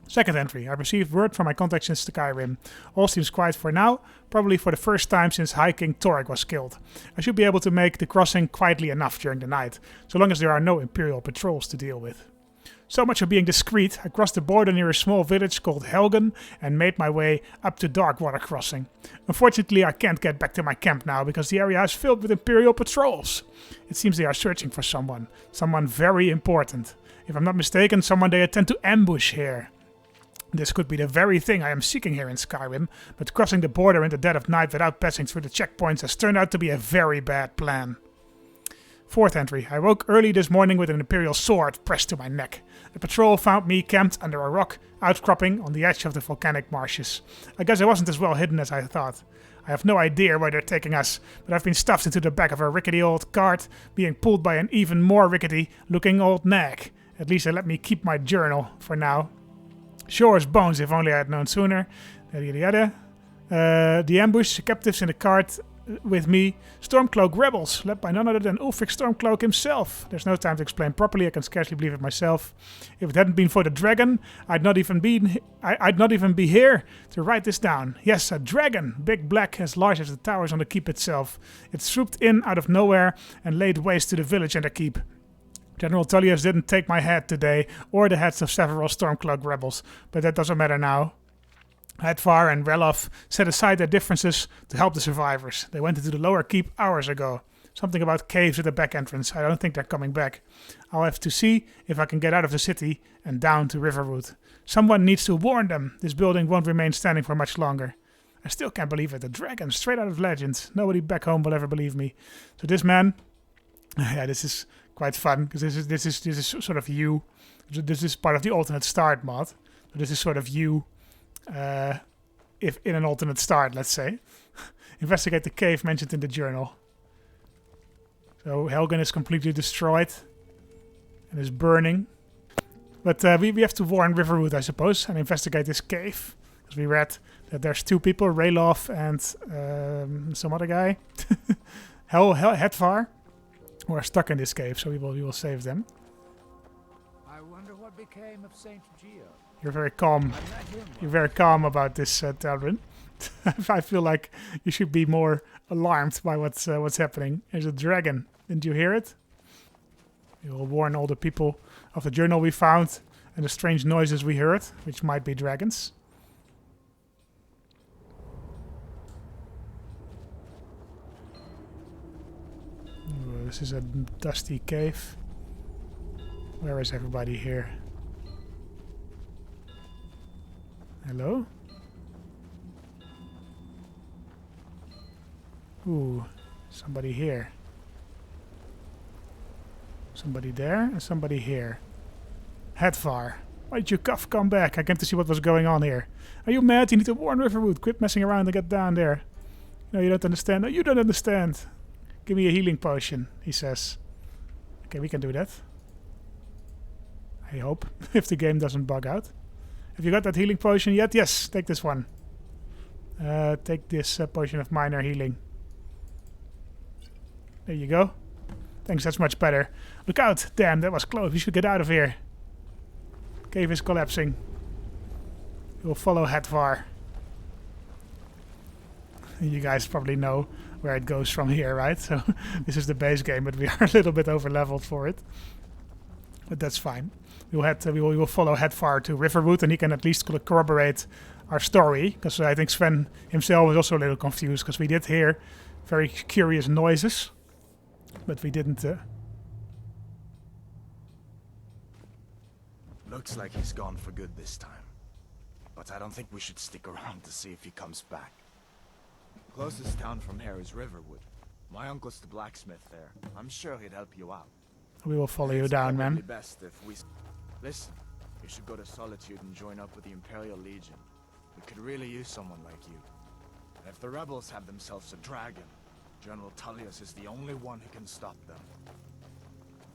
Second entry. I received word from my contacts in Skyrim. All seems quiet for now, probably for the first time since High King Torek was killed. I should be able to make the crossing quietly enough during the night, so long as there are no Imperial patrols to deal with. So much for being discreet, I crossed the border near a small village called Helgen and made my way up to Darkwater Crossing. Unfortunately, I can't get back to my camp now because the area is filled with Imperial patrols. It seems they are searching for someone very important. If I'm not mistaken, someone they intend to ambush here. This could be the very thing I am seeking here in Skyrim, but crossing the border in the dead of night without passing through the checkpoints has turned out to be a very bad plan. Fourth entry. I woke early this morning with an Imperial sword pressed to my neck. The patrol found me camped under a rock outcropping on the edge of the volcanic marshes. I guess I wasn't as well hidden as I thought. I have no idea where they're taking us, but I've been stuffed into the back of a rickety old cart, being pulled by an even more rickety-looking old nag. At least they let me keep my journal for now. Sure as bones, if only I had known sooner. The ambush, the captives in the cart with me. Stormcloak rebels, led by none other than Ulfric Stormcloak himself. There's no time to explain properly, I can scarcely believe it myself. If it hadn't been for the dragon, I'd not even be here to write this down. Yes, a dragon, big black, as large as the towers on the keep itself. It swooped in out of nowhere and laid waste to the village and the keep. General Tullius didn't take my head today, or the heads of several Stormcloak rebels, but that doesn't matter now. Hadvar and Relof set aside their differences to help the survivors. They went into the lower keep hours ago. Something about caves at the back entrance. I don't think they're coming back. I'll have to see if I can get out of the city and down to Riverwood. Someone needs to warn them. This building won't remain standing for much longer. I still can't believe it. The dragon, straight out of Legends. Nobody back home will ever believe me. So this man... Yeah, this is quite fun, because this is sort of you. This is part of the alternate start mod. So this is sort of you... if in an alternate start, let's say. Investigate the cave mentioned in the journal. So Helgen is completely destroyed and is burning. But we have to warn Riverwood, I suppose, and investigate this cave. Because we read that there's two people, Ralof and some other guy, Hadvar, who are stuck in this cave. So we will save them.
I wonder what became of Saint Geo.
You're very calm. You're very calm about this, Talrin. I feel like you should be more alarmed by what's happening. There's a dragon. Didn't you hear it? We will warn all the people of the journal we found and the strange noises we heard, which might be dragons. Ooh, this is a dusty cave. Where is everybody here? Hello? Ooh, somebody here. Somebody there and somebody here. Hadvar, why did your cuff come back? I came to see what was going on here. Are you mad? You need to warn Riverwood. Quit messing around and get down there. No, you don't understand. No, you don't understand. Give me a healing potion, he says. Okay, we can do that. I hope, if the game doesn't bug out. Have you got that healing potion yet? Yes, take this one. Take this potion of minor healing. There you go. Thanks, that's much better. Look out! Damn, that was close. We should get out of here. Cave is collapsing. We'll follow Hadvar. You guys probably know where it goes from here, right? So this is the base game, but we are a little bit over-leveled for it. But that's fine. We will follow Hadvar to Riverwood, and he can at least corroborate our story. Because I think Sven himself was also a little confused, because we did hear very curious noises, but we didn't.
Looks like he's gone for good this time. But I don't think we should stick around to see if he comes back. Closest town from here is Riverwood. My uncle's the blacksmith there. I'm sure he'd help you out.
We will follow you down, man.
It's best if we... Listen, you should go to Solitude and join up with the Imperial Legion. We could really use someone like you. And if the rebels have themselves a dragon, General Tullius is the only one who can stop them.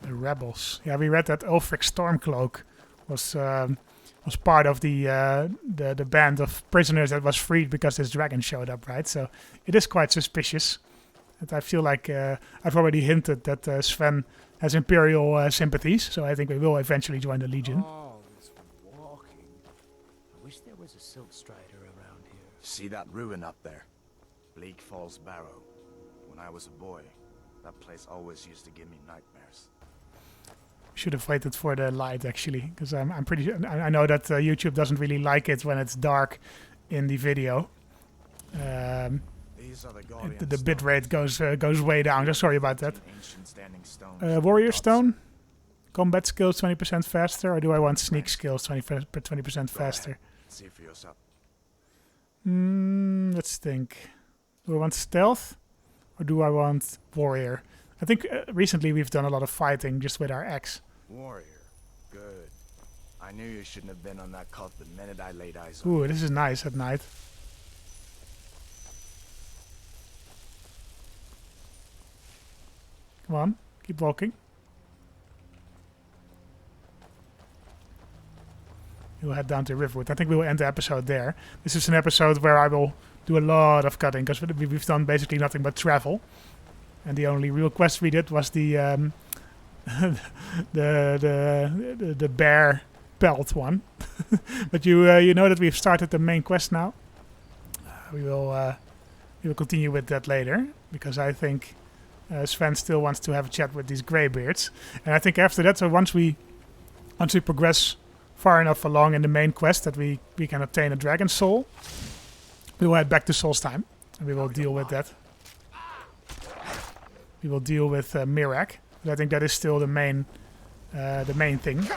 The rebels. Yeah, we read that Ulfric Stormcloak was part of the band of prisoners that was freed because this dragon showed up, right? So it is quite suspicious. And I feel like I've already hinted that Sven has Imperial sympathies, so I think we will eventually join the Legion.
Oh, it's walking. I wish there was a Silk Strider around here. See that ruin up there? Bleak Falls Barrow. When I was a boy, that place always used to give me nightmares.
Should have waited for the light, actually, because I'm pretty sure, I know that YouTube doesn't really like it when it's dark in the video. The bitrate goes way down. Just sorry about that. Warrior Stone, combat skills 20% faster, or do I want sneak skills 20% faster?
See for yourself.
Let's think. Do I want stealth, or do I want warrior? I think recently we've done a lot of fighting just with our axe.
Warrior. Good. I knew you shouldn't have been on that cult the minute I laid eyes on you.
Ooh, this is nice at night. Come on, keep walking. We'll head down to Riverwood. I think we will end the episode there. This is an episode where I will do a lot of cutting, because we've done basically nothing but travel. And the only real quest we did was the the bear pelt one. But you know that we've started the main quest now. We will continue with that later, because I think Sven still wants to have a chat with these greybeards. And I think after that, so once we progress far enough along in the main quest that we can obtain a dragon soul, we will head back to Solstheim, and we will deal with that. We will deal with Miraak. I think that is still the main thing.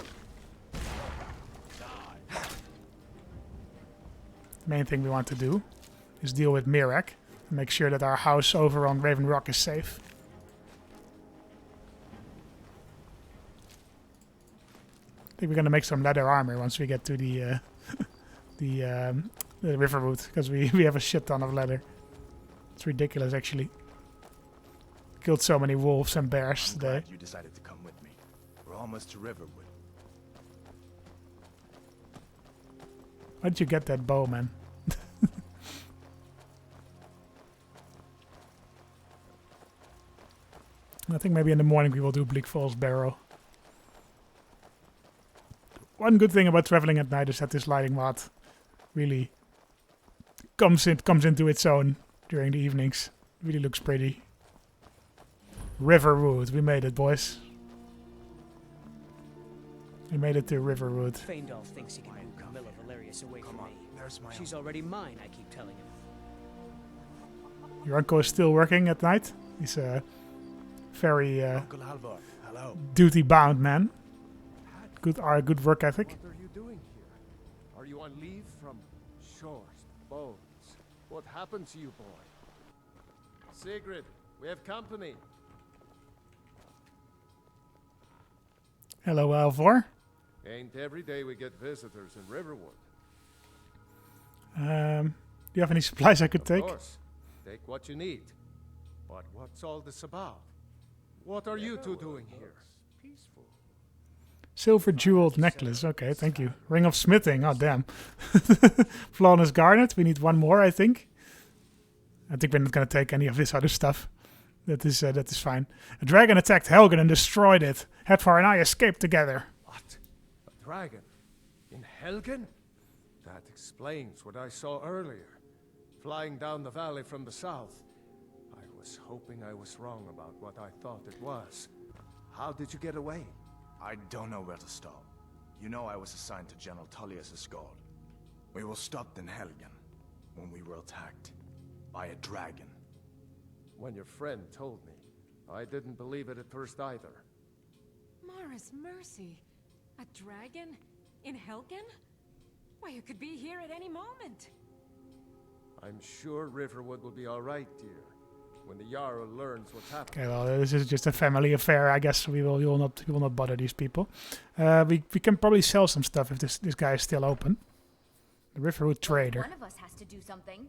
The main thing we want to do is deal with Miraak and make sure that our house over on Raven Rock is safe. I think we're gonna make some leather armor once we get to the Riverwood, because we have a shit ton of leather. It's ridiculous, actually. Killed so many wolves and bears today.
Glad you decided to come with me. We're almost to Riverwood.
Why did you get that bow, man? I think maybe in the morning we will do Bleak Falls Barrow. One good thing about traveling at night is that this lighting mod really comes into its own during the evenings. It really looks pretty. Riverwood, we made it, boys. We made it to Riverwood.
Feindal thinks he can move Camilla Valerius away from me. She's already mine, I keep telling him.
Your uncle is still working at night. He's a very
Uncle Halvor, hello.
duty-bound man. Good work ethic.
What are you doing here? Are you on leave from shores, bones? What happened to you, boy? Sigrid, we have company.
Hello, Alvor.
Ain't every day we get visitors in Riverwood.
Do you have any supplies I could take?
Of course. Take what you need.
But what's all this about? What are you two doing here?
Peaceful.
Silver jeweled necklace. Okay, thank you. Ring of smithing. Oh, damn. Flawless garnet. We need one more, I think. I think we're not going to take any of this other stuff. That is fine. A dragon attacked Helgen and destroyed it. Hedvar and I escaped together.
What? A dragon? In Helgen? That explains what I saw earlier. Flying down the valley from the south. I was hoping I was wrong about what I thought it was. How did you get away?
I don't know where to start. You know I was assigned to General Tullius' guard. We were stopped in Helgen when we were attacked by a dragon.
When your friend told me, I didn't believe it at first either.
Mara's mercy. A dragon? In Helgen? Why, it could be here at any moment.
I'm sure Riverwood will be all right, dear. When the Jarl learns what's happening.
Okay, well, this is just a family affair. I guess we will not bother these people. We can probably sell some stuff if this guy is still open. The Riverwood trader.
One of us has to do something.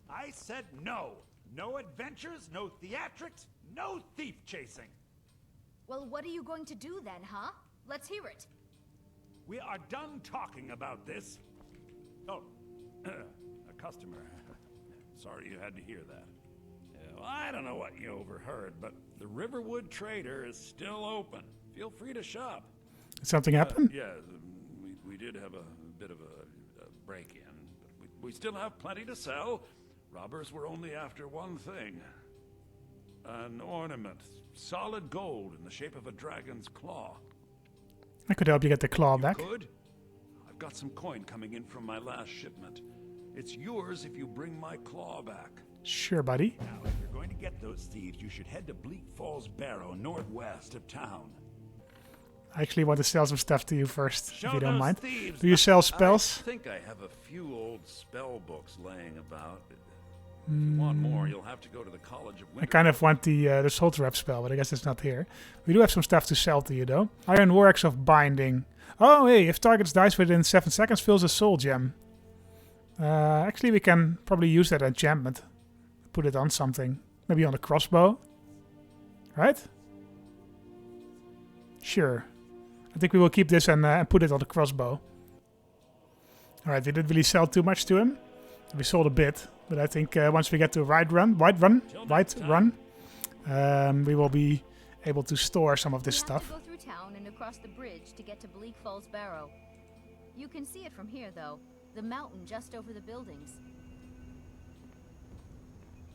I said no. No adventures, no theatrics, no thief chasing.
Well, what are you going to do then, huh? Let's hear it.
We are done talking about this. Oh, a customer. Sorry you had to hear that. Well, I don't know what you overheard, but the Riverwood Trader is still open. Feel free to shop.
Did something happen?
Yeah, we did have a bit of a break-in, but we still have plenty to sell. Robbers were only after one thing. An ornament. Solid gold in the shape of a dragon's claw.
I could help you get the claw back.
Good? I've got some coin coming in from my last shipment. It's yours if you bring my claw back.
Sure, buddy.
Now, if you're going to get those thieves, you should head to Bleak Falls Barrow, northwest of town.
I actually want to sell some stuff to you first,
Show
if you don't
those
mind.
thieves.
Do you sell spells?
I think I have a few old spell books laying about. If you want more, you'll have to go to the College of Winter.
I kind of want the Salt Rep spell, but I guess it's not here. We do have some stuff to sell to you, though. Iron Works of Binding. Oh, hey, if targets dies within 7 seconds, fills a soul gem. Actually, we can probably use that enchantment. Put it on something. Maybe on a crossbow. Right? Sure. I think we will keep this and put it on the crossbow. Alright, we didn't really sell too much to him. We sold a bit. But I think once we get to White Run, we will be able to store some of this stuff.
To go through town and across the bridge to get to Bleak Falls Barrow. You can see it from here, though. The mountain just over the buildings.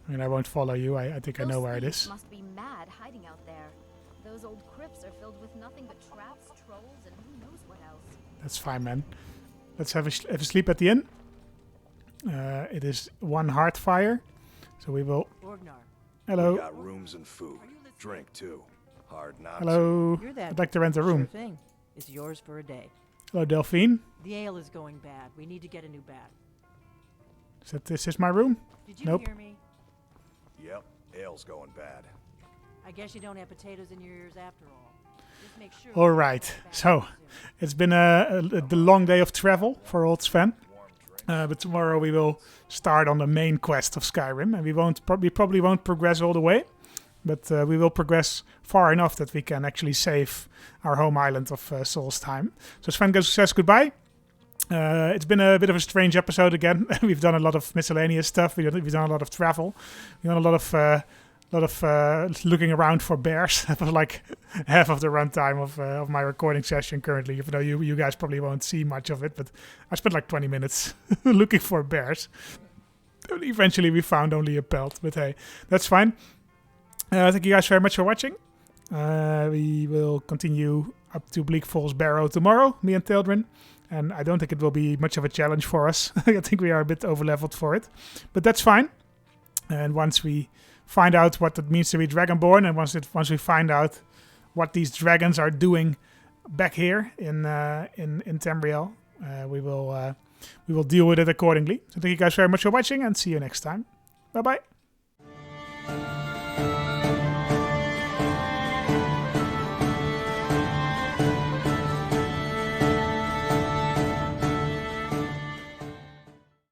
I mean, I won't follow you. I think I know where it is.
Must be mad hiding out there. Those old crypts are filled with nothing but traps, trolls, and who knows what else.
That's fine, man. Let's have a sleep at the inn. It is 1 heart fire, so we will. Hello.
We got rooms and food, drink too. Hard not.
Hello.
You're that
I'd like to rent a room.
Sure thing. It's yours for a day.
Hello, Delphine.
The ale is going bad. We need to get a new bat.
This is my room?
Did you
Nope.
hear me?
Yep, ale's going bad.
I guess you don't have potatoes in your ears after all. Just make sure.
All right. So it's been the long day of travel for old Sven. But tomorrow we will start on the main quest of Skyrim, and we probably won't progress all the way, but we will progress far enough that we can actually save our home island of Solstheim. So Sven says goodbye. It's been a bit of a strange episode again. We've done a lot of miscellaneous stuff. We've done a lot of travel. We've done a lot of looking around for bears. That was like half of the runtime of my recording session currently, even though you guys probably won't see much of it, but I spent like 20 minutes looking for bears. Eventually we found only a pelt, but hey, that's fine. Thank you guys very much for watching. We will continue up to Bleak Falls Barrow tomorrow, me and Tildrin, and I don't think it will be much of a challenge for us. I think we are a bit overleveled for it, but that's fine. And once we find out what it means to be Dragonborn, and once we find out what these dragons are doing back here in Tamriel, we will deal with it accordingly. So thank you guys very much for watching, and see you next time. Bye bye.